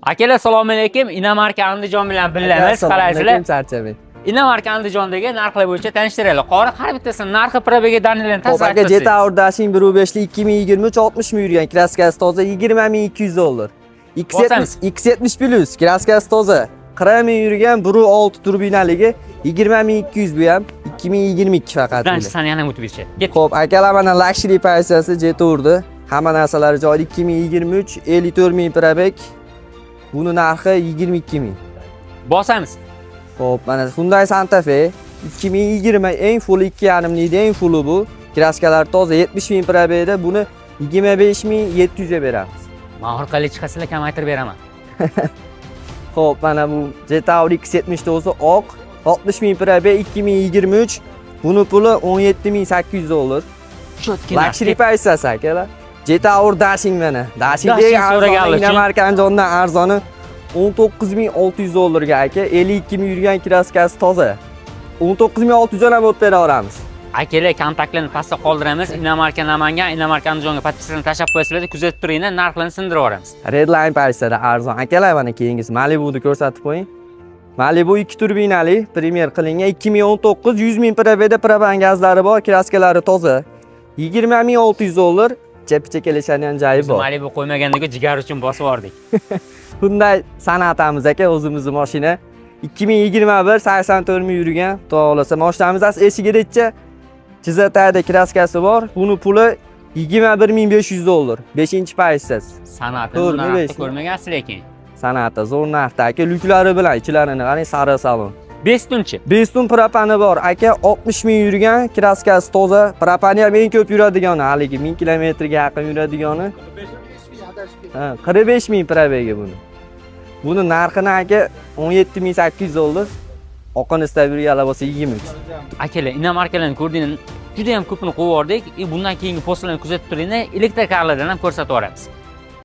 Akalar assalomu alaykum. Inamarka Andijon bilan birlamiz. Qaraysizlar. Charchamang. Inamarka Andijondagi narxlar bo'yicha tanishtiraylik. Qori har bittasini narxi probaga danilani Hop, aka Jeta Dashing 1.5 2023 60 ming yurgan, kraskasi toza 20.200 dollar. X70 Plus kraskasi toza 40 ming yurgan 1.6 turbinaligi 20.200 bu ham 2022 faqat. Birinchi sani yana o'tib ketdi. Xo'p, akalar mana luxury pozitsiyasi Jeta urdi. Hamma narsalari joyida 2023 54 ming probek. Buni narxi 22 ming. Bosamiz. Xo'p, mana Hyundai Santa Fe 2020 eng full 2.5 mingda eng fulli bu. Kraskalar toza 70 ming probekda buni 25.700 ga beramiz. Men orqali chiqasizlar kamaytirib beraman. Xo'p, mana bu Jeta X70 toza oq 60 ming probek 2023. Buni puli 17.800 dollar. Luxury pozitsiyasi akalar. Jeta Dashing mana. Dashing degan Dinamarka Andijondan arzoni 19.600 dollarga aka, 52 ming yurgan kraskasi toza. 19.600 dan ham o'tib bera olamiz. Akalar kontaktlarni pastda qoldiramiz. Inamarka Namangan, Inamarka Andijonga podpisani tashlab qo'yasizlar, kuzatib turinglar, narxlarni sindirib yuboramiz. Redline pozitsiyada arzon. Akalar mana keyingisi Malibu'ni ko'rsatib qo'ying. Malibu 2 turbinali, premyer qilingan 2019 100 ming probekda propan gazlari bor, kraskalari toza. 20.600 dollar. Chep-chep kelishadigan joyi bor. Malibu qo'ymagandiku jigar uchun bosib yubordik. Bunday san'atamiz aka, o'zimizning mashina 2021 84 ming yurgan. Xudo xolasa mashinamiz eshigigacha chizatadi, kraskasi bor. Buni puli 21.500 dollar. 5-pozitsiyasi. San'atni ko'rmagansiz lekin. San'ati zo'r narxda aka, lyuklari bilan ichlarini qarang, sari salon. Bestunchi. Bestun propani bor aka, 60 ming yurgan, kraskasi toza. Propani ham eng ko'p yuradigani, haligi 1000 kilometrga yaqin yuradigani. 45 ming probegi buni. Buni narxini aka 17.800 dollar. Oqonisda yurganlar bo'lsa 23. Akalar, Inamarkalarni ko'rdingiz, juda ham ko'pini qo'yib yubordik. Bundan keyingi postlarni kuzatib turinglar, elektr karlardan ham ko'rsatib yuboramiz.